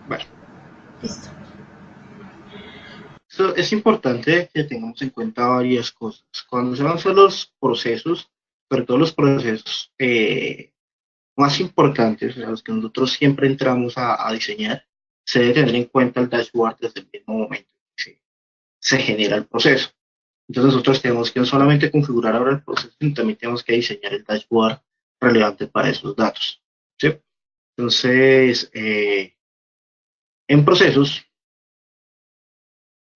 Bueno, Listo. es importante que tengamos en cuenta varias cosas. Cuando se van a hacer los procesos, sobre todo los procesos más importantes, a los que nosotros siempre entramos a diseñar, se debe tener en cuenta el dashboard desde el mismo momento que se genera el proceso. Entonces nosotros tenemos que no solamente configurar ahora el proceso, sino también tenemos que diseñar el dashboard relevante para esos datos. ¿Sí? Entonces, en procesos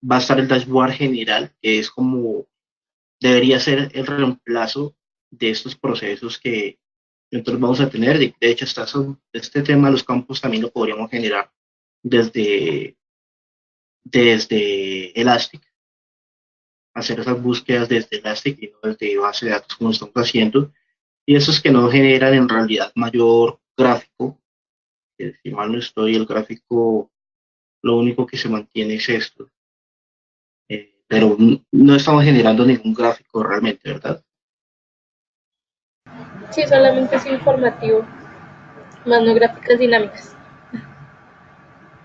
va a estar el dashboard general, que es como debería ser el reemplazo de estos procesos que nosotros vamos a tener. De hecho, este tema de los campos también lo podríamos generar desde, desde Elastic, hacer esas búsquedas desde Elastic y no desde base de datos como estamos haciendo. Y esos que no generan en realidad mayor gráfico, que si mal no estoy, el gráfico lo único que se mantiene es esto. Pero no estamos generando ningún gráfico realmente, ¿verdad? Sí, solamente es informativo, más no gráficas dinámicas.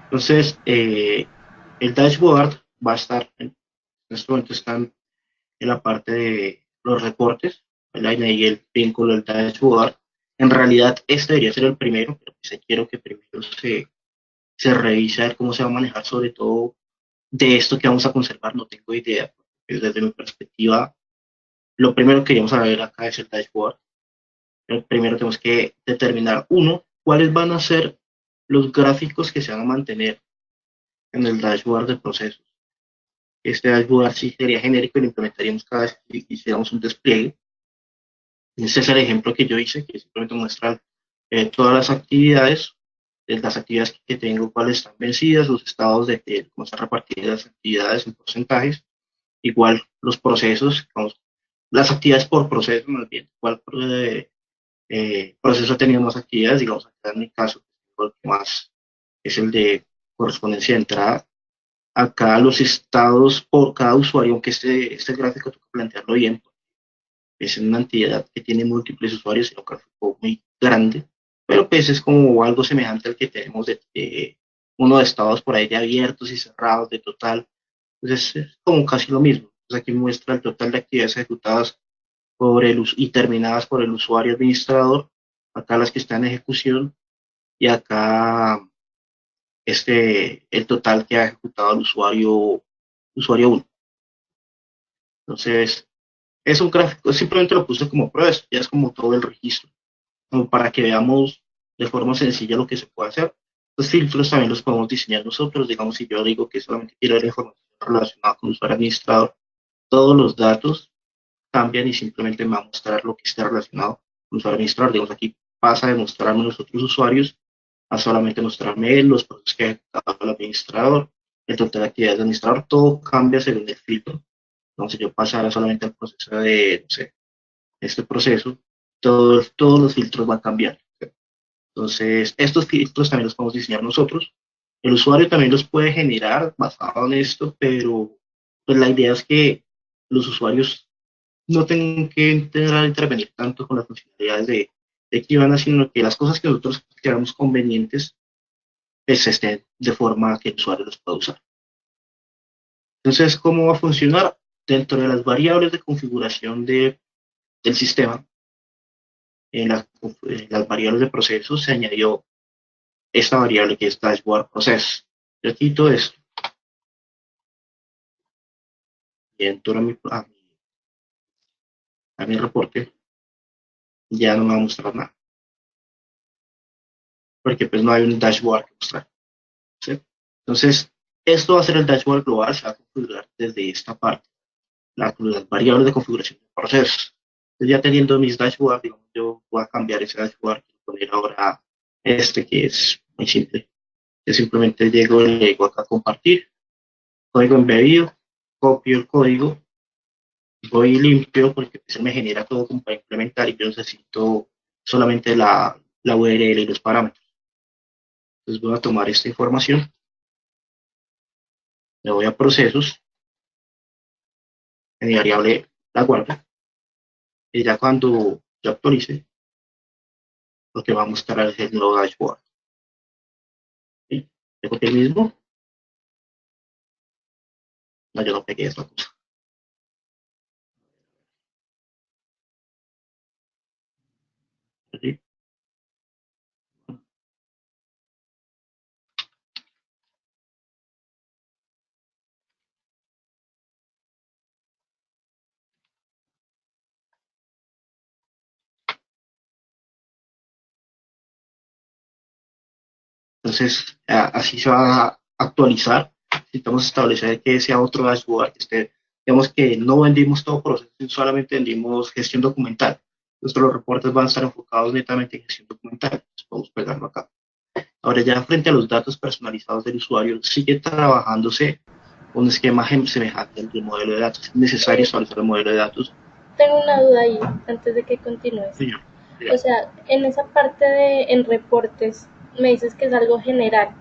Entonces, el dashboard va a estar, en este momento están en la parte de los reportes, ¿verdad? Y ahí el vínculo del dashboard. En realidad, este debería ser el primero, pero pues quiero que primero se revise a ver cómo se va a manejar, sobre todo de esto que vamos a conservar, no tengo idea. Desde mi perspectiva, lo primero que queríamos saber acá es el dashboard. Primero tenemos que determinar, uno, cuáles van a ser los gráficos que se van a mantener en el dashboard de procesos. Este dashboard sí sería genérico y lo implementaríamos cada vez que hiciéramos un despliegue. Este es el ejemplo que yo hice, que simplemente muestra todas las actividades que tengo, cuáles están vencidas, los estados de cómo están repartidas las actividades en porcentajes, igual los procesos, vamos, las actividades por proceso, más bien, cuál proceso ha tenido más actividades, digamos, acá en mi caso, el que más es el de correspondencia de entrada. Acá los estados por cada usuario, aunque este gráfico tengo que plantearlo bien, es una entidad que tiene múltiples usuarios, es un gráfico muy grande, pero pues es como algo semejante al que tenemos de uno de estados por ahí de abiertos y cerrados, de total. Entonces es como casi lo mismo. Entonces aquí muestra el total de actividades ejecutadas por y terminadas por el usuario administrador, acá las que están en ejecución y acá el total que ha ejecutado el usuario 1. Entonces, es un gráfico, simplemente lo puse como prueba, ya es como todo el registro, como para que veamos de forma sencilla lo que se puede hacer. Los filtros también los podemos diseñar nosotros, digamos, si yo digo que solamente quiero la información relacionada con el usuario administrador, todos los datos cambian y simplemente me va a mostrar lo que esté relacionado con el usuario administrador. Digamos, aquí pasa de mostrarme los otros usuarios a solamente mostrarme los procesos que ha ejecutado el administrador, el total de actividades del administrador, todo cambia según el filtro. Entonces, yo pasara solamente al proceso de, no sé, este proceso, todos los filtros van a cambiar. Entonces, estos filtros también los podemos diseñar nosotros. El usuario también los puede generar basado en esto, pero pues la idea es que los usuarios no tengan que intervenir tanto con las funcionalidades de Kibana, sino que las cosas que nosotros queramos convenientes pues, estén de forma que el usuario los pueda usar. Entonces, ¿cómo va a funcionar? Dentro de las variables de configuración del sistema, en las variables de proceso se añadió esta variable que es dashboard process. Yo quito esto y entro a mi reporte, ya no me va a mostrar nada, porque pues no hay un dashboard que mostrar. ¿Sí? Entonces, esto va a ser el dashboard global, se va a configurar desde esta parte, las variables de configuración de procesos. Entonces, ya teniendo mis dashboards, digamos, yo voy a cambiar ese dashboard y poner ahora este que es muy simple. Yo simplemente llego y le digo acá compartir, código embebido, copio el código, voy limpio porque se me genera todo como para implementar y yo necesito solamente la URL y los parámetros. Entonces voy a tomar esta información, le voy a procesos, en mi variable la guardo y ya cuando yo actualice, lo que va a mostrar es el nuevo dashboard. ¿Sí? ¿Tengo el mismo? No, yo no pegué esta cosa. ¿Sí? Entonces, así se va a actualizar. Necesitamos establecer que sea otro dashboard, que esté, digamos que no vendimos todo proceso, solamente vendimos gestión documental. Nuestros reportes van a estar enfocados netamente en gestión documental. Entonces, podemos pegarlo acá. Ahora ya frente a los datos personalizados del usuario, sigue trabajándose un esquema semejante al del modelo de datos. Es necesario Eh, establecer el modelo de datos. Tengo una duda ahí, antes de que continúes. Señor, O sea, en esa parte de en reportes, me dices que es algo general.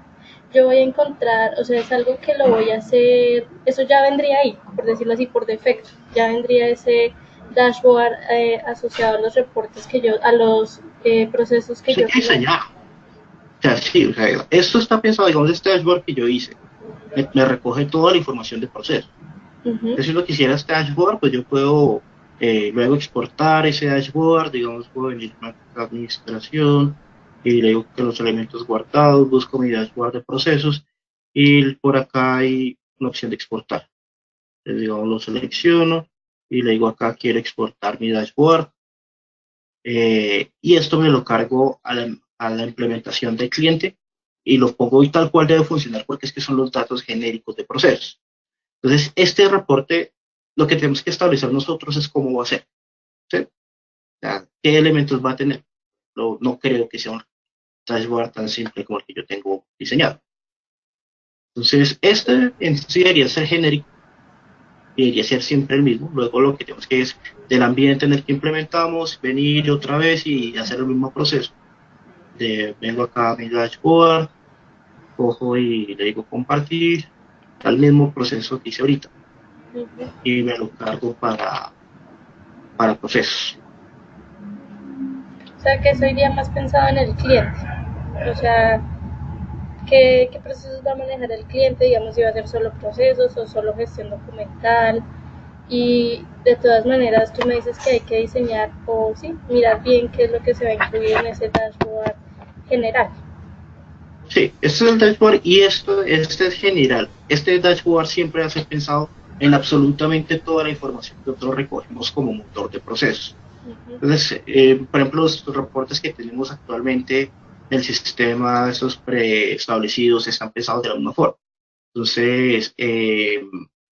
Yo voy a encontrar, o sea, es algo que lo voy a hacer, eso ya vendría ahí, por decirlo así, por defecto. Ya vendría ese dashboard asociado a los reportes que yo, a los procesos que eso hay yo que tengo. diseñar. O sea, sí, o sea, esto está pensado, digamos, este dashboard que yo hice, me recoge toda la información del proceso. Ujú. Entonces, si lo quisiera este dashboard, pues yo puedo luego exportar ese dashboard, digamos, puedo venir a la administración y le digo que los elementos guardados, busco mi dashboard de procesos y por acá hay una opción de exportar. Entonces, digamos, lo selecciono y le digo acá quiero exportar mi dashboard y esto me lo cargo a la implementación del cliente y lo pongo y tal cual debe funcionar porque es que son los datos genéricos de procesos. Entonces, este reporte, lo que tenemos que establecer nosotros es cómo va a ser, ¿sí? O sea, qué elementos va a tener. No creo que sea un dashboard tan simple como el que yo tengo diseñado. Entonces, este en sí debería ser genérico y debería ser siempre el mismo. Luego lo que tenemos que es del ambiente en el que implementamos, venir otra vez y hacer el mismo proceso. Vengo acá a mi dashboard, cojo y le digo compartir, al mismo proceso que hice ahorita Ujú. y me lo cargo para procesos. O sea, que eso iría más pensado en el cliente. O sea, qué procesos va a manejar el cliente, digamos, si va a ser solo procesos o solo gestión documental. Y de todas maneras, tú me dices que hay que diseñar o sí, mirar bien qué es lo que se va a incluir en ese dashboard general. Sí, este es el dashboard y este es general. Este dashboard siempre va a ser pensado en absolutamente toda la información que nosotros recogemos como motor de procesos. Uh-huh. Entonces, por ejemplo, los reportes que tenemos actualmente en el sistema, esos preestablecidos, están pensados de la misma forma. Entonces,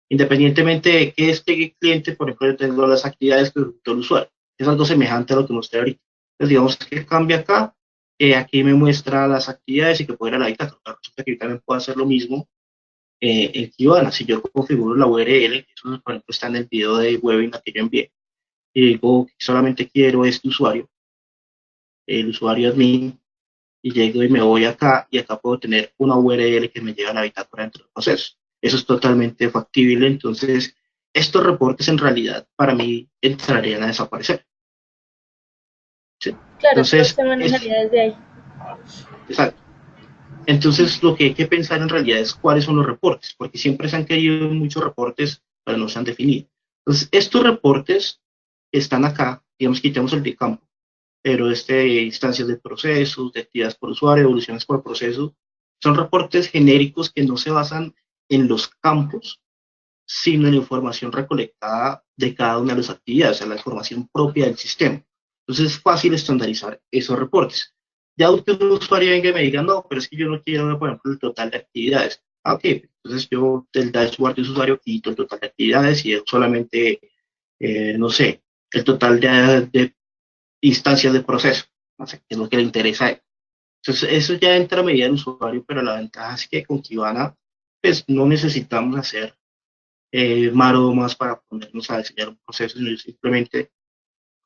independientemente de que este cliente, por ejemplo, yo tengo las actividades que ejecutó el usuario, es algo semejante a lo que mostré ahorita. Entonces, digamos que cambia acá, aquí me muestra las actividades y que puede ir a la bitácora. Resulta que yo también puedo hacer lo mismo en Kibana. Si yo configuro la URL, eso por ejemplo está en el video de webinar que yo envié, y digo que solamente quiero este usuario, el usuario admin, y llego y me voy acá y acá puedo tener una URL que me lleva a la bitácora dentro del proceso. Eso es totalmente factible. Entonces, estos reportes en realidad para mí entrarían a desaparecer. ¿Sí? Claro, todo Entonces, se manejaría desde ahí. exacto. Entonces, lo que hay que pensar en realidad es cuáles son los reportes, porque siempre se han querido muchos reportes, pero no se han definido. Entonces, estos reportes están acá, digamos, quitemos el de campo, pero instancias de procesos, de actividades por usuario, evoluciones por proceso, son reportes genéricos que no se basan en los campos, sino en la información recolectada de cada una de las actividades, o sea, la información propia del sistema. Entonces es fácil estandarizar esos reportes. Ya que un usuario venga y me diga, no, pero es que yo no quiero, por ejemplo, el total de actividades. Ah, ok, entonces yo del dashboard de usuario quito el total de actividades y solamente, no sé, el total de instancias de proceso, no sé, qué es lo que le interesa a él. Entonces, eso ya entra a medida del usuario, pero la ventaja es que con Kibana, pues no necesitamos hacer maromas para ponernos a diseñar un proceso, sino simplemente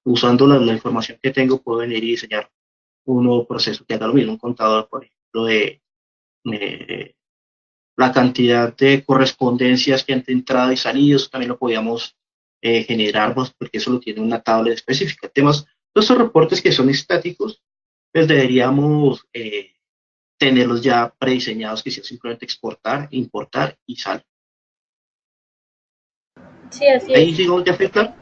usando la información que tengo puedo venir y diseñar un nuevo proceso que haga lo mismo, un contador, por ejemplo, de eh, la cantidad de correspondencias que han entrado y salido, eso también lo podíamos generar, pues, porque eso lo tiene una tabla específica. Temas, todos estos reportes que son estáticos, pues deberíamos tenerlos ya prediseñados, que sea simplemente exportar, importar y sale. Sí, así Ahí, es. digamos, ya fue claro.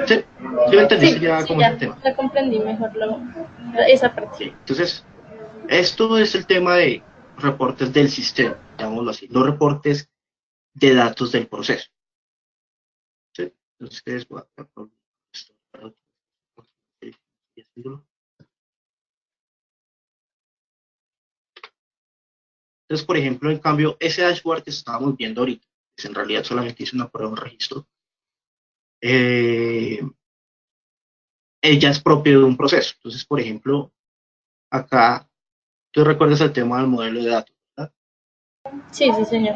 Sí, sí me entendiste Sí, ya sí, cómo es el ya, tema. ya comprendí mejor esa parte. Sí, entonces, esto es el tema de reportes del sistema, llamémoslo así, los reportes de datos del proceso. ¿Sí? Entonces, voy a poner esto para- entonces, por ejemplo, en cambio, ese dashboard que estábamos viendo ahorita, pues en realidad solamente hice una prueba, un registro, eh, ella es propio de un proceso. Entonces, por ejemplo, acá, tú recuerdas el tema del modelo de datos, ¿verdad? Sí, sí, señor.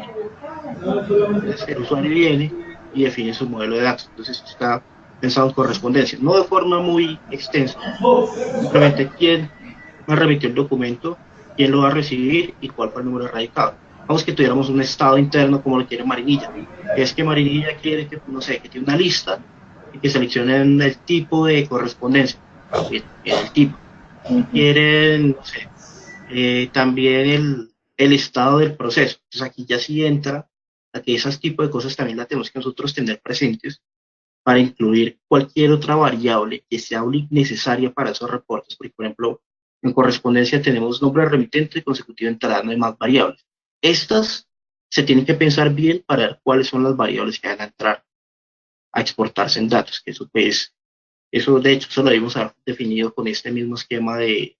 Entonces, el usuario viene y define su modelo de datos. Entonces, está pensado en correspondencia, no de forma muy extensa, simplemente quién me remitió el documento, quién lo va a recibir y cuál fue el número radicado. Vamos que tuviéramos un estado interno como lo quiere Marinilla. Es que Marinilla quiere que, no sé, que tiene una lista y que seleccionen el tipo de correspondencia. Ah, bien, bien, el tipo. Y Ujú. quieren, no sé, también el estado del proceso. Entonces aquí ya sí entra a que esos tipos de cosas también las tenemos que nosotros tener presentes para incluir cualquier otra variable que sea necesaria para esos reportes. Porque, por ejemplo, en correspondencia tenemos nombre de remitente, consecutivo de entrada, no hay más variables. Estas se tienen que pensar bien para ver cuáles son las variables que van a entrar a exportarse en datos, que eso pues, eso de hecho eso lo hemos definido con este mismo esquema de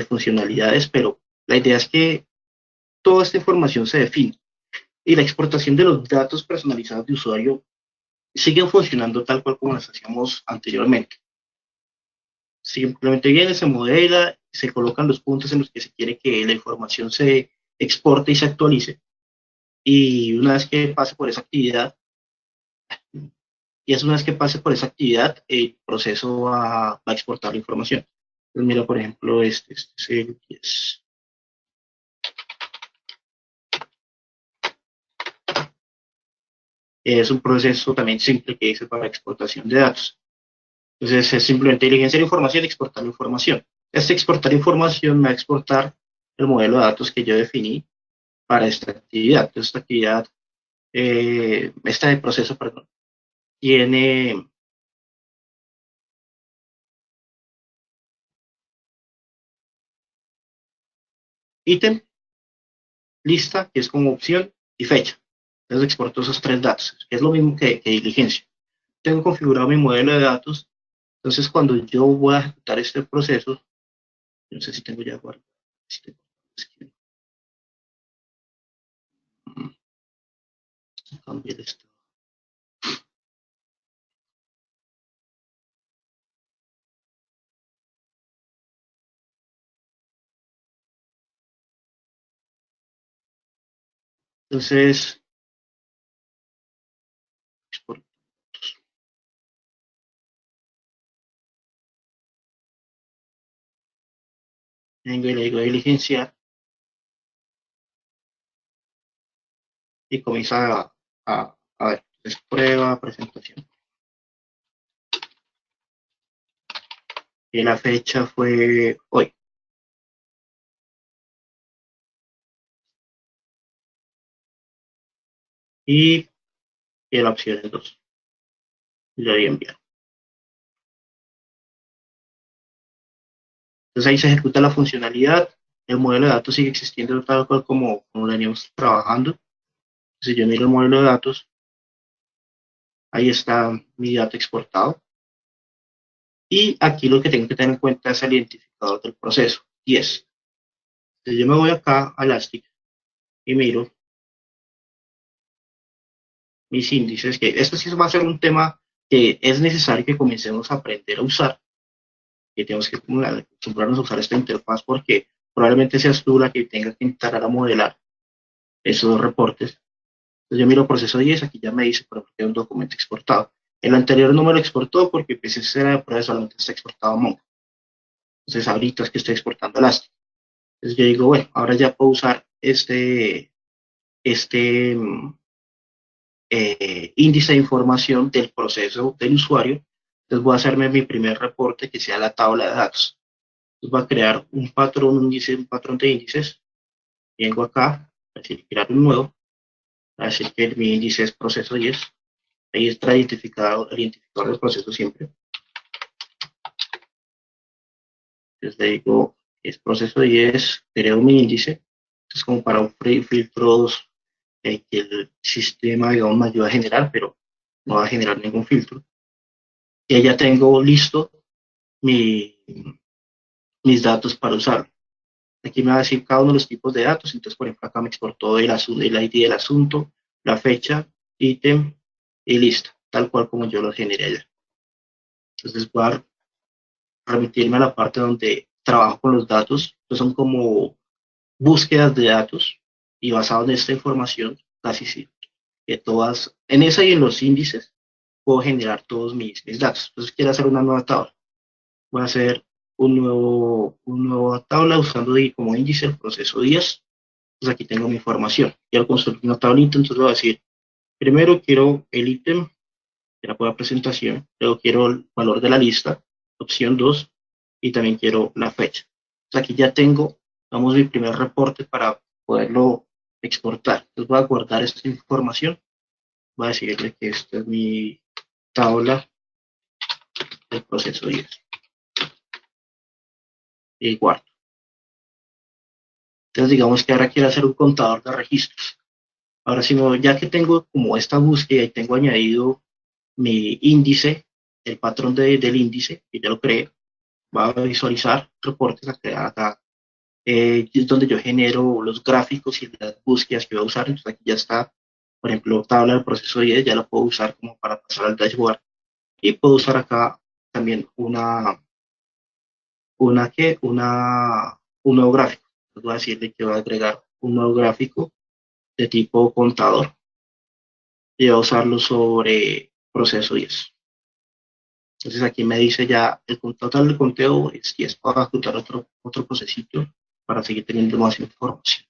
funcionalidades, pero la idea es que toda esta información se define y la exportación de los datos personalizados de usuario siguen funcionando tal cual como las hacíamos anteriormente. Simplemente viene, se modela, se colocan los puntos en los que se quiere que la información se exporte y se actualice. Y una vez que pase por esa actividad, una vez que pase por esa actividad, el proceso va a exportar la información. Entonces, mira, por ejemplo, este es el 10. Es un proceso también simple que dice para exportación de datos. Entonces, es simplemente diligencia la información y exportar la información. Este exportar información me va a exportar el modelo de datos que yo definí para esta actividad. Entonces, esta actividad, esta de proceso, perdón, tiene ítem, lista, que es como opción, y fecha. Entonces, exporto esos tres datos, que es lo mismo que diligencia. Tengo configurado mi modelo de datos. Entonces, cuando yo voy a ejecutar este proceso, no sé si tengo ya guardado. Cambiar esto. Entonces, vengo y le digo diligenciar y comienza a ver, es prueba, presentación. Y la fecha fue hoy. Y la opción es 2. Le doy a enviar. Entonces ahí se ejecuta la funcionalidad. El modelo de datos sigue existiendo tal cual como lo veníamos trabajando. Si yo miro el modelo de datos, ahí está mi dato exportado. Y aquí lo que tengo que tener en cuenta es el identificador del proceso, 10. Entonces yo me voy acá a Elastic y miro mis índices, que esto sí va a ser un tema que es necesario que comencemos a aprender a usar, que tenemos que acostumbrarnos a usar esta interfaz porque probablemente seas tú la que tenga que entrar a modelar esos reportes. Entonces yo miro proceso 10, aquí ya me dice, por ejemplo, que hay un documento exportado. El anterior no me lo exportó porque pues ese era de prueba, solamente está exportado a Mongo. Entonces ahorita es que estoy exportando Elastic. Entonces yo digo, bueno, ahora ya puedo usar este índice de información del proceso del usuario Entonces voy a hacerme mi primer reporte que sea la tabla de datos. Entonces voy a crear un patrón, un patrón de índices. Vengo acá, a decir, crear un nuevo, a decir que mi índice es proceso 10. Ahí está el identificador del proceso siempre. Entonces le digo, es proceso 10, creo mi índice. Es como para un filtros que el sistema, digamos, me ayuda a generar, pero no va a generar ningún filtro. Y ya tengo listo mi, mis datos para usar. Aquí me va a decir cada uno de los tipos de datos. Entonces, por ejemplo, acá me exportó el ID del asunto, la fecha, ítem y listo, tal cual como yo lo generé allá. Entonces, voy a remitirme a la parte donde trabajo con los datos. Entonces, son como búsquedas de datos y basado en esta información, casi sí, que todas, en esa y en los índices, puedo generar todos mis datos. Entonces, quiero hacer una nueva tabla. Voy a hacer un nuevo tabla usando como índice el proceso 10. Entonces aquí tengo mi información. Quiero construir una tablita, entonces voy a decir, primero quiero el ítem de la presentación, luego quiero el valor de la lista, opción 2 y también quiero la fecha. Entonces aquí ya tengo, vamos, mi primer reporte para poderlo exportar. Entonces voy a guardar esta información, voy a decirle que esta es mi tabla del proceso 10 y guardo. Entonces digamos que ahora quiero hacer un contador de registros. Ahora si no, ya que tengo como esta búsqueda y tengo añadido mi índice, el patrón del índice, que ya lo creé, va a visualizar reportes a crear acá, es donde yo genero los gráficos y las búsquedas que voy a usar. Entonces aquí ya está, por ejemplo, tabla del proceso 10, ya la puedo usar como para pasar al dashboard. Y puedo usar acá también un nuevo gráfico. Les voy a decirle que voy a agregar un nuevo gráfico de tipo contador y voy a usarlo sobre proceso 10. Entonces aquí me dice ya el total de conteo es 10 para ejecutar otro procesito para seguir teniendo más información.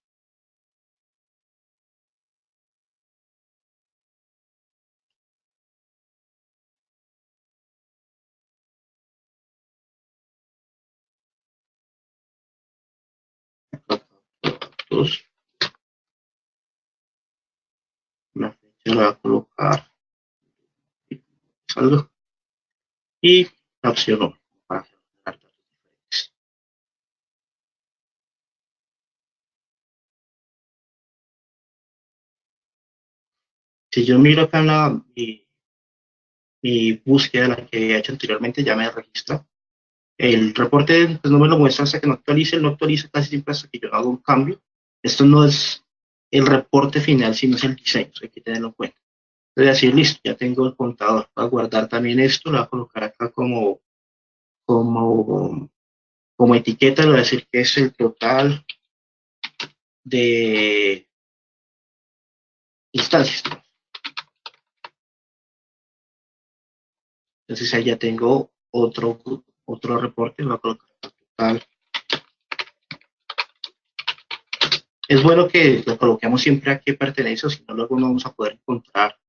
Entonces, la fecha la voy a colocar saldo y la opción 1 para generar datos diferentes. Si yo miro acá en mi búsqueda, la que había hecho anteriormente, ya me registra. El reporte pues, no me lo muestra hasta que no actualice, no actualiza casi siempre hasta que yo haga un cambio. Esto no es el reporte final, sino es el diseño, hay que tenerlo en cuenta. Voy a decir, listo, ya tengo el contador. Voy a guardar también esto, lo voy a colocar acá como, como etiqueta, le voy a decir que es el total de instancias. Entonces ahí ya tengo otro reporte, lo voy a colocar el total. Es bueno que lo coloquemos siempre a qué pertenece, o si no, luego no vamos a poder encontrar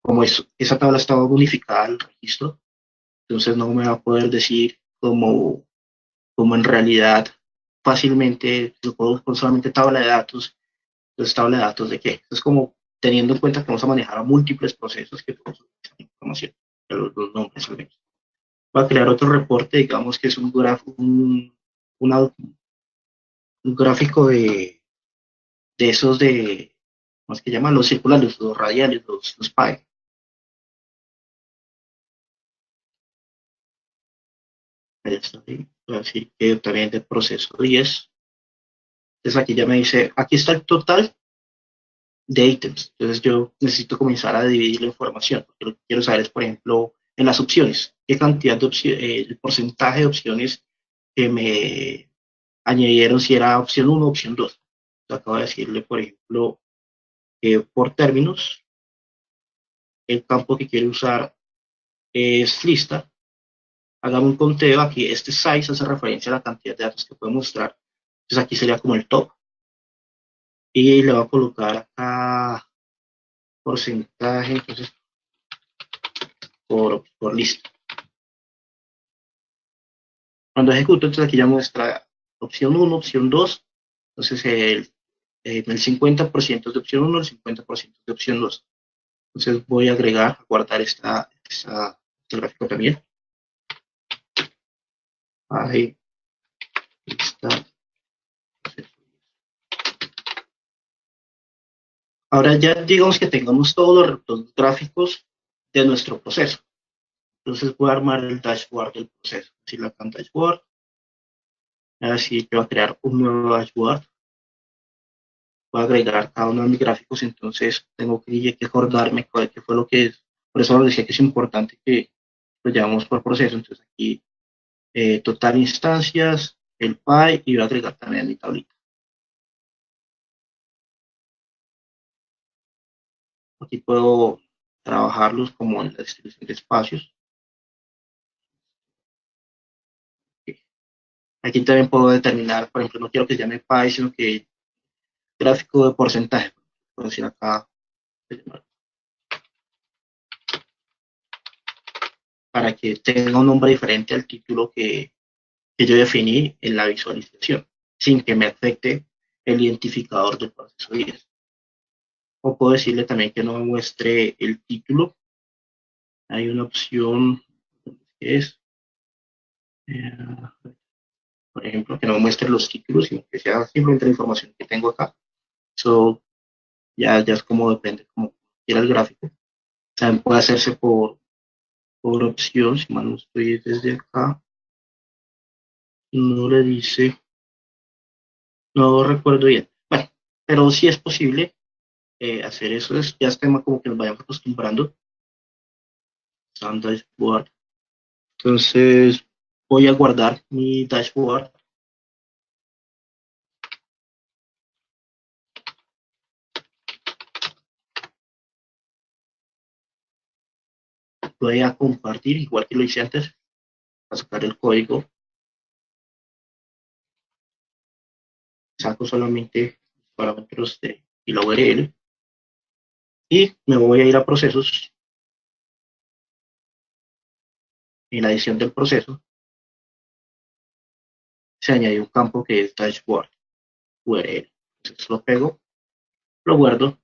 como esa tabla estaba unificada al registro, entonces no me va a poder decir como en realidad fácilmente, lo puedo con solamente tabla de datos. Entonces, tabla de datos de qué. Es como teniendo en cuenta que vamos a manejar a múltiples procesos que podemos utilizar información, los nombres al menos. Va a crear otro reporte, digamos que es una- un gráfico de esos ¿cómo es que llaman? Los circulares, los radiales, los PAE. Ahí está, ahí. Así que también del proceso 10. Entonces aquí ya me dice, aquí está el total de ítems. Entonces yo necesito comenzar a dividir la información, porque lo que quiero saber es, por ejemplo, en las opciones, qué cantidad de opciones, el porcentaje de opciones que me añadieron, si era opción 1 o opción 2. Acabo de decirle, por ejemplo, que por términos, el campo que quiero usar es lista. Hagamos un conteo aquí, este size hace referencia a la cantidad de datos que puede mostrar. Entonces aquí sería como el top. Y le voy a colocar acá porcentaje, entonces por lista. Cuando ejecuto, entonces aquí ya muestra opción uno, opción 2. Entonces el 50% es de opción uno, el 50% es de opción 2. Entonces voy a agregar, a guardar este gráfico también. Ahí está. Ahora ya digamos que tengamos todos los gráficos de nuestro proceso. Entonces voy a armar el dashboard del proceso. Si la acá dashboard, así que voy a crear un nuevo dashboard. Voy a agregar cada uno de mis gráficos, entonces tengo que acordarme qué fue lo que es. Por eso les decía que es importante que lo llevamos por proceso. Entonces aquí total instancias, el PI, y voy a agregar también mi tablita. Aquí puedo trabajarlos como en la distribución de espacios. Aquí también puedo determinar, por ejemplo, no quiero que se llame PI, sino que gráfico de porcentaje. Puedo decir acá, para que tenga un nombre diferente al título que yo definí en la visualización, sin que me afecte el identificador del proceso 10. O puedo decirle también que no me muestre el título. Hay una opción que es, eh, por ejemplo, que no me muestre los títulos, sino que sea simplemente la información que tengo acá. Eso ya es como depende, como quiera el gráfico. También puede hacerse por opción, si mal no estoy desde acá. No le dice, no recuerdo bien. Bueno, pero sí es posible hacer eso. Ya es tema como que nos vayamos acostumbrando. Sound dashboard. Entonces voy a guardar mi dashboard. Voy a compartir, igual que lo hice antes, a sacar el código. Saco solamente parámetros de la URL y me voy a ir a procesos. En la edición del proceso se añadió un campo que es dashboard URL. Entonces lo pego, lo guardo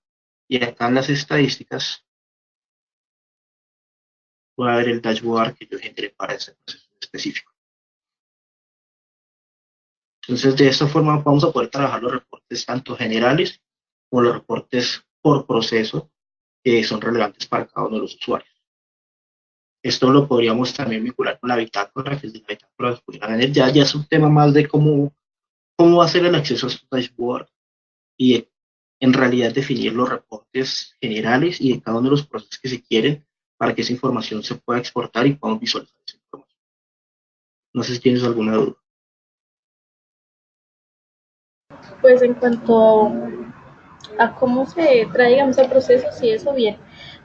y acá en las estadísticas voy a ver el dashboard que yo generé para ese proceso específico. Entonces de esta forma vamos a poder trabajar los reportes tanto generales como los reportes por proceso que son relevantes para cada uno de los usuarios. Esto lo podríamos también vincular con la bitácora, que es de la bitácora de ya es un tema más de cómo va a ser el acceso a su dashboard y en realidad definir los reportes generales y de cada uno de los procesos que se quieren para que esa información se pueda exportar y podamos visualizar esa información. No sé si tienes alguna duda. Pues en cuanto a cómo se trae, digamos, a procesos y eso bien.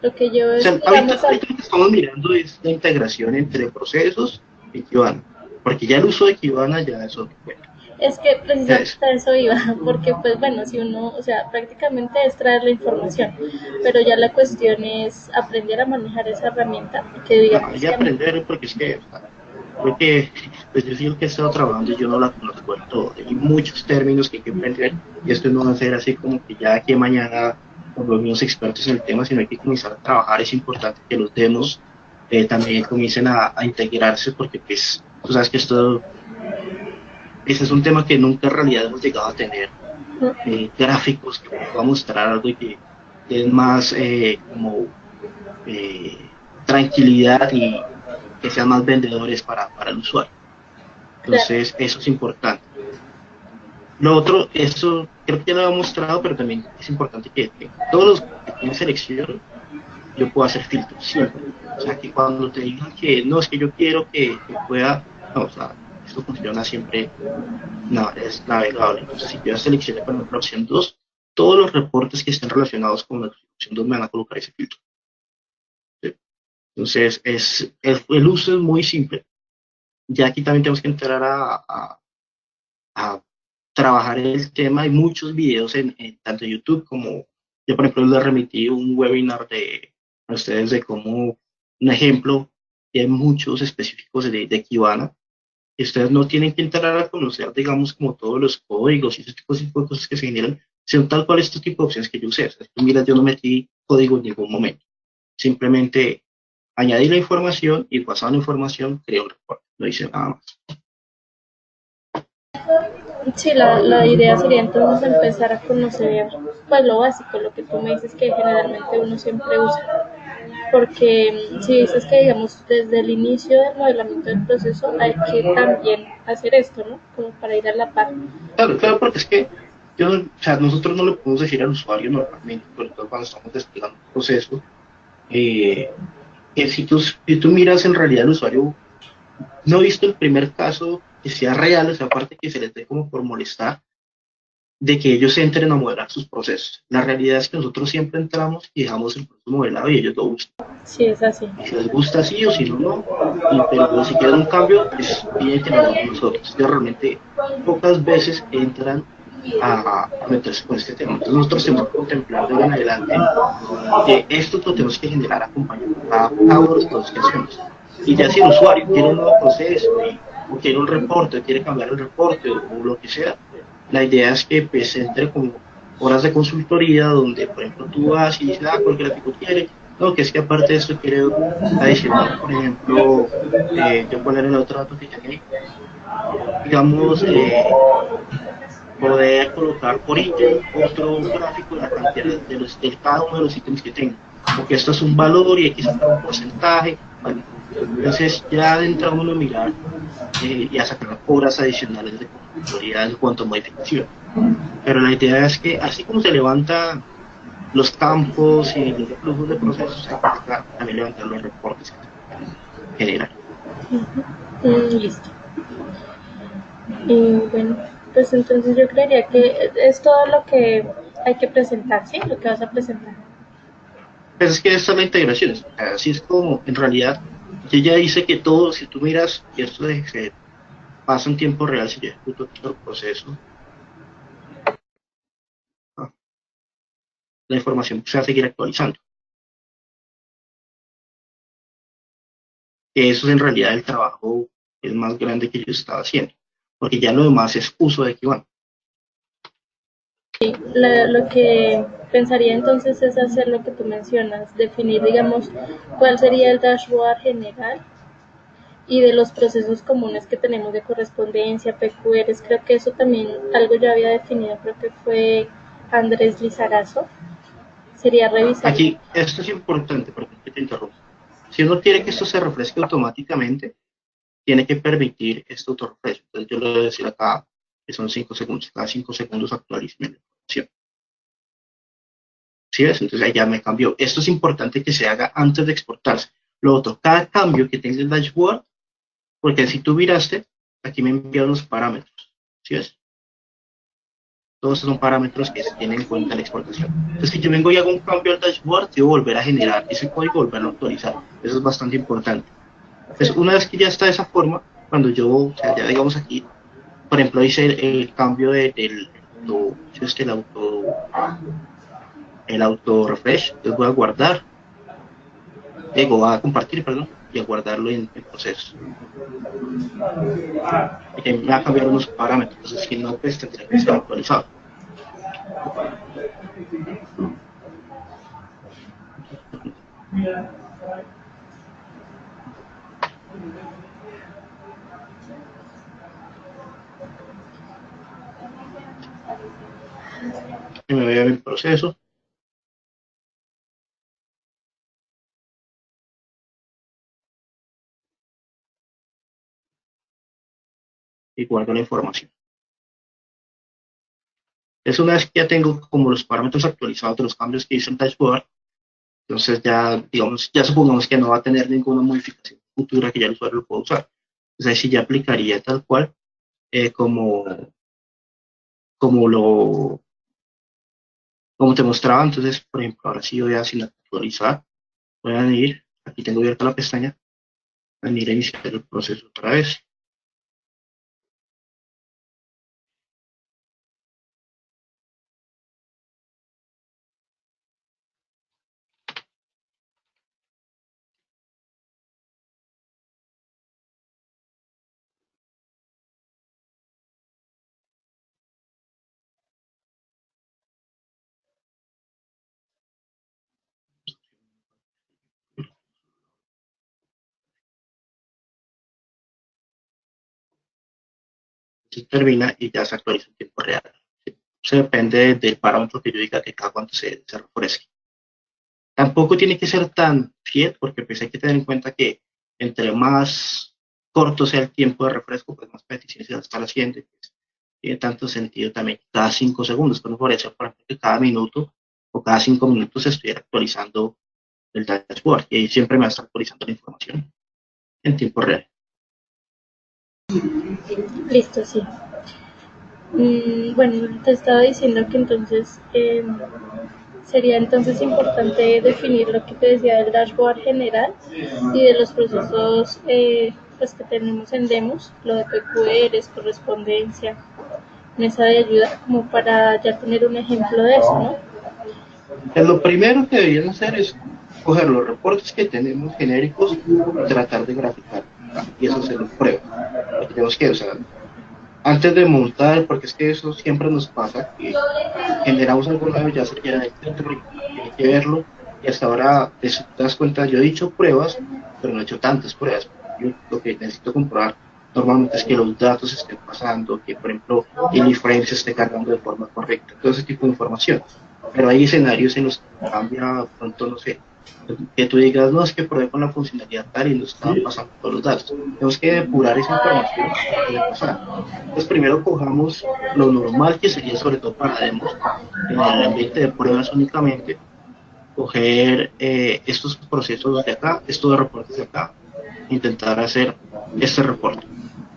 Lo que yo O es, sea, digamos, ahorita lo que estamos mirando es la integración entre procesos y Kibana, porque ya el uso de Kibana ya es otro cuento. es que Ya precisamente es, a eso iba, porque pues bueno, si uno, o sea, prácticamente es traer la información, pero ya la cuestión es aprender a manejar esa herramienta, que no, digamos hay que que a mí, aprender porque es que, o sea, creo que pues yo sí el que he estado trabajando y yo no la conozco del todo. Hay muchos términos que hay que aprender y esto no va a ser así como que ya que mañana con los mismos expertos en el tema, sino hay que comenzar a trabajar. Es importante que los demos también comiencen a integrarse porque pues tú sabes que esto ese es un tema que nunca en realidad hemos llegado a tener gráficos que puedan mostrar algo y que den más como tranquilidad y que sean más vendedores para el usuario. claro, Entonces, eso es importante. Lo otro, eso creo que ya lo he mostrado, pero también es importante que todos los que tienen selección, yo puedo hacer filtros siempre. O sea, que cuando te digan que no, es que yo quiero que pueda, no, o sea, esto funciona siempre, no, es navegable. Entonces, si yo seleccioné, por ejemplo, la opción 2, todos los reportes que estén relacionados con la opción 2 me van a colocar ese filtro. ¿Sí? Entonces, el uso es muy simple. Ya aquí también tenemos que entrar a trabajar el tema. Hay muchos videos en tanto YouTube como yo, por ejemplo, les remití un webinar a ustedes de cómo, un ejemplo, y hay muchos específicos de Kibana, Y ustedes no tienen que entrar a conocer, digamos, como todos los códigos y ese tipo de cosas que se generan, sino tal cual este tipo de opciones que yo usé. O sea, mira, yo no metí código en ningún momento. Simplemente añadí la información y pasando la información creo un reporte. No hice nada más. Sí, la idea sería entonces empezar a conocer pues lo básico, lo que tú me dices que generalmente uno siempre usa. Porque si dices que digamos desde el inicio del modelamiento del proceso hay que también hacer esto, ¿no? Como para ir a la par. Claro, claro, porque es que yo, o sea, nosotros no le podemos decir al usuario normalmente, sobre todo cuando estamos desplegando un proceso, eh, que si tú miras en realidad el usuario, no he visto el primer caso que sea real, o sea, aparte que se les dé como por molestar, de que ellos entren a modelar sus procesos. La realidad es que nosotros siempre entramos y dejamos el proceso modelado y ellos lo buscan. Sí, es así. Y si les gusta sí o si no, no. Pero si quieren un cambio, pues piden que lo hagamos nosotros. Ellos realmente pocas veces entran a meterse con este tema. Entonces nosotros tenemos que contemplar de ahora en adelante que esto lo tenemos que generar acompañando cada uno de los procesos que hacemos. Y ya si el usuario quiere un nuevo proceso o quiere un reporte, o quiere cambiar el reporte o lo que sea, la idea es que pues entre como horas de consultoría donde, por ejemplo, tú vas y dices, ¿cuál gráfico quiere? No, que es que aparte de esto quiere adicionar, por ejemplo, yo cuál era el otro dato que tenía, digamos, poder colocar por ítem otro gráfico de la cantidad de cada uno de los ítems que tengo. Porque esto es un valor y hay que sacar un porcentaje. Bueno, entonces ya entra uno a mirar y a sacar horas adicionales de consultoría en cuanto a modificación. Pero la idea es que así como se levantan los campos y los flujos de procesos, hay que también levantar los reportes que se pueden generar. Listo. Y bueno, pues entonces yo creería que es todo lo que hay que presentar, ¿sí? Lo que vas a presentar. Pues es que esta es la integración, así es como en realidad yo ya dice que todo, si tú miras, y esto de que se pasa en tiempo real, si yo ejecuto todo el proceso, ¿no? La información se va a seguir actualizando. Que eso es en realidad el trabajo es más grande que yo estaba haciendo, porque ya lo demás es uso de Kibana. Lo que pensaría entonces es hacer lo que tú mencionas, definir, digamos, cuál sería el dashboard general y de los procesos comunes que tenemos de correspondencia, PQRs, creo que eso también algo ya había definido, creo que fue Andrés Lizarazo, sería revisar. Aquí, esto es importante, perdón que te interrumpa. Si uno quiere que esto se refresque automáticamente, tiene que permitir este autorrefresh. Entonces yo le voy a decir acá que son 5 segundos. Cada 5 segundos actualice la información. ¿Sí ves? Entonces ahí ya me cambió. Esto es importante que se haga antes de exportarse. Lo otro, cada cambio que tenga el dashboard, porque si tú miraste, aquí me enviaron los parámetros. ¿Sí ves? Todos estos son parámetros que se tienen en cuenta en la exportación. Entonces, si yo vengo y hago un cambio al dashboard, debo volver a generar ese código, volverlo a actualizar. Eso es bastante importante. Entonces, una vez que ya está de esa forma, cuando yo, o sea, ya digamos aquí, por ejemplo, hice el cambio el auto refresh, entonces voy a guardar, voy a compartir, perdón, y a guardarlo en procesos. Y que me va a cambiar unos parámetros, entonces si no, pues tendría que estar actualizado. Y me voy a mi proceso y guardo la información. Es una vez que ya tengo como los parámetros actualizados de los cambios que hice en dashboard, entonces ya, digamos, ya supongamos que no va a tener ninguna modificación futura que ya el usuario lo pueda usar. Entonces ahí sí ya aplicaría tal cual como, como lo, como te mostraba. Entonces, por ejemplo, ahora sí voy a sin actualizar, voy a ir, aquí tengo abierta la pestaña, voy a ir a iniciar el proceso otra vez. se termina y ya se actualiza en tiempo real. Se depende del parámetro que yo diga que cada cuánto se refresque. Tampoco tiene que ser tan fiel, porque pues hay que tener en cuenta que entre más corto sea el tiempo de refresco, pues más peticiones se va a estar haciendo. Pues, tiene tanto sentido también cada 5 segundos, pero no podría ser, por ejemplo, que cada minuto o cada 5 minutos se estuviera actualizando el dashboard, y ahí siempre me va a estar actualizando la información en tiempo real. Listo, sí. Bueno, te estaba diciendo que entonces sería entonces importante definir lo que te decía del dashboard general y de los procesos pues que tenemos en demos, lo de PQRs, correspondencia, mesa de ayuda, como para ya tener un ejemplo de eso, ¿no? Lo primero que deberían hacer es coger los reportes que tenemos genéricos y tratar de graficar, y eso se lo prueba. Lo que tenemos que, o sea, antes de montar, porque es que eso siempre nos pasa, que generamos algo nuevo, ya se quiere de tiene que verlo, y hasta ahora te das cuenta, yo he dicho pruebas, pero no he hecho tantas pruebas. Yo lo que necesito comprobar normalmente es que los datos estén pasando, que por ejemplo el iframe se esté cargando de forma correcta, todo ese tipo de información. Pero hay escenarios en los que cambia, pronto no sé, que tú digas, no, es que probé con la funcionalidad tal y no estaban pasando todos los datos. Tenemos que depurar esa información antes de pasar. Entonces primero cojamos lo normal, que sería sobre todo para demos, en el ambiente de pruebas únicamente, coger estos procesos de acá, estos reportes de acá, intentar hacer este reporte.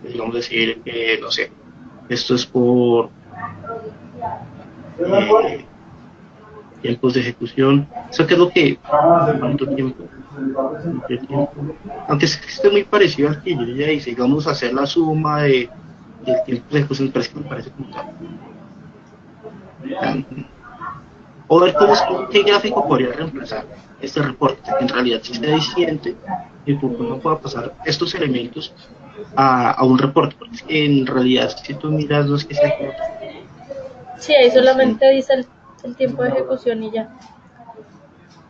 Digamos decir que, no sé, esto es por tiempos de ejecución. ¿Eso qué es lo que? ¿Cuánto tiempo? Aunque esté muy parecido al que yo ya hice, digamos, hacer la suma del tiempo de ejecución, parece que me parece como tal. O ver qué gráfico podría reemplazar este reporte, que en realidad sí esté diciente y por no pueda pasar estos elementos a un reporte, porque es que en realidad si tú miras no es que sea como... Sí, ahí solamente dice el tiempo de ejecución y ya.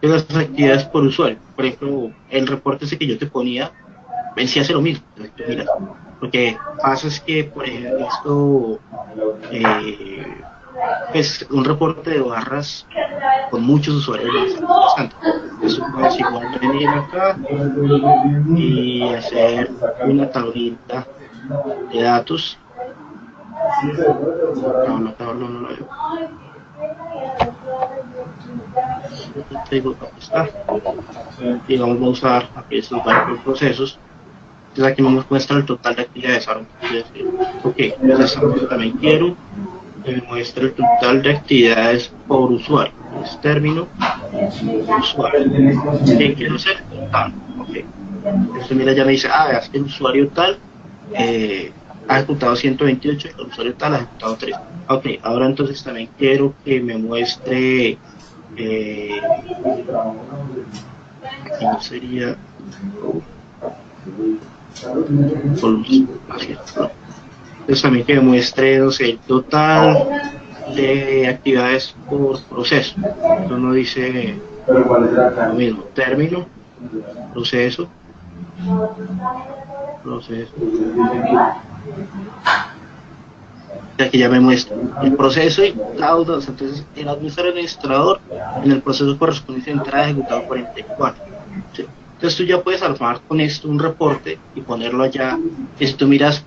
De las actividades por usuario, por ejemplo, el reporte ese que yo te ponía, ven si hace lo mismo, tú miras, porque pasa es que, por ejemplo, esto es un reporte de barras con muchos usuarios bastante. Entonces tú puedes igual venir acá y hacer una tablita de datos. No, te digo, aquí está. Y vamos a usar aquí estos varios procesos. Entonces aquí nos muestra el total de actividades. Ahora decir, ok, entonces también quiero que me muestre el total de actividades por usuario. Es término usuario. ¿Qué quiero hacer? Total. Ok. Entonces mira, ya me dice, es que el usuario tal ha ejecutado 128 y el usuario tal ha ejecutado 3. Ok, ahora entonces también quiero que me muestre aquí no sería entonces también que me muestre, no sé, el total de actividades por proceso. Entonces uno dice lo mismo, término, proceso. Que ya me muestra el proceso y laudos. Entonces el administrador en el proceso correspondiente a entrada ejecutado 44. ¿Sí? Entonces tú ya puedes armar con esto un reporte y ponerlo allá, y si tú miras,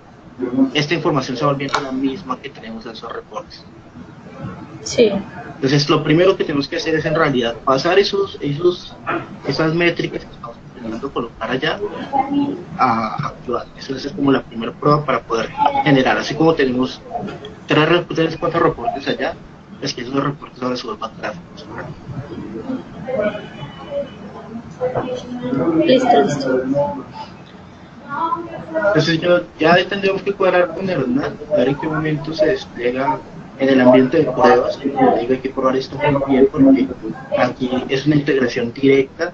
esta información se va volviendo la misma que tenemos en esos reportes. Sí. Entonces lo primero que tenemos que hacer es en realidad pasar esas métricas que estamos intentando colocar allá a actuar. Eso es como la primera prueba para poder generar, así como tenemos 4 reportes allá, es que esos reportes ahora se vuelvan gráficos. Listo. Entonces ya tendríamos que cuadrar con Hernán, ver en qué momento se despliega en el ambiente de pruebas. Como digo, hay que probar esto muy bien porque aquí es una integración directa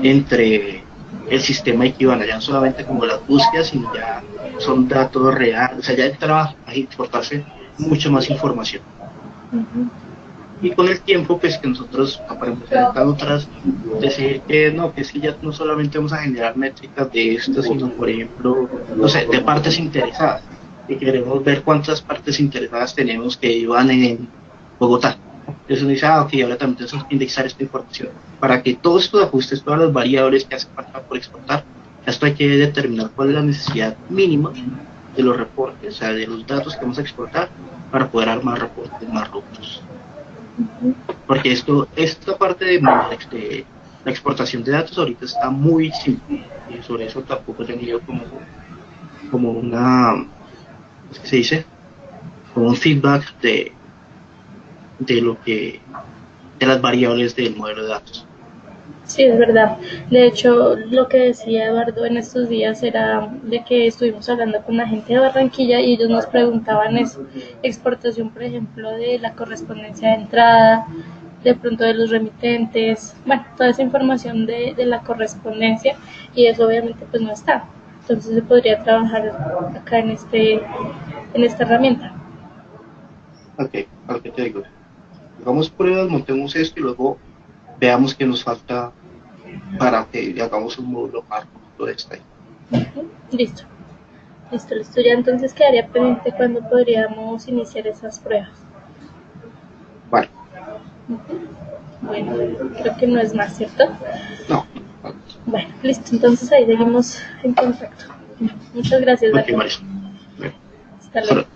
entre el sistema y Kibana, ya no solamente como las búsquedas, sino ya son datos reales, o sea, ya entra a exportarse mucho más información. Y con el tiempo, pues que nosotros, para empezar a otras, decir que no, que es que ya no solamente vamos a generar métricas de esto, sino, por ejemplo, no sé, de partes interesadas. y queremos ver cuántas partes interesadas tenemos que iban en Bogotá. Entonces uno dice, ok, ahora también tenemos que indexar esta información. Para que todos estos ajustes, todas las variables que hacen falta por exportar, esto hay que determinar cuál es la necesidad mínima de los reportes, o sea, de los datos que vamos a exportar para poder armar reportes más robustos. Porque esta parte de la exportación de datos ahorita está muy simple y sobre eso tampoco he tenido como una, ¿qué se dice? Como un feedback de lo que, de las variables del modelo de datos. Sí, es verdad. De hecho, lo que decía Eduardo en estos días era de que estuvimos hablando con la gente de Barranquilla y ellos nos preguntaban eso, exportación, por ejemplo, de la correspondencia de entrada, de pronto de los remitentes, bueno, toda esa información de la correspondencia y eso obviamente pues no está. Entonces se podría trabajar acá en esta herramienta. Ok, a lo que te digo. Hagamos pruebas, montemos esto y luego veamos qué nos falta para que hagamos un módulo más robusto de esta. Listo, listo, listo. Ya entonces quedaría pendiente cuando podríamos iniciar esas pruebas. Vale. Bueno, creo que no es más, ¿cierto? No. Vale. Bueno, listo. Entonces ahí seguimos en contacto. Muchas gracias, Ok, Daniel. Maris. Bueno, Hasta luego.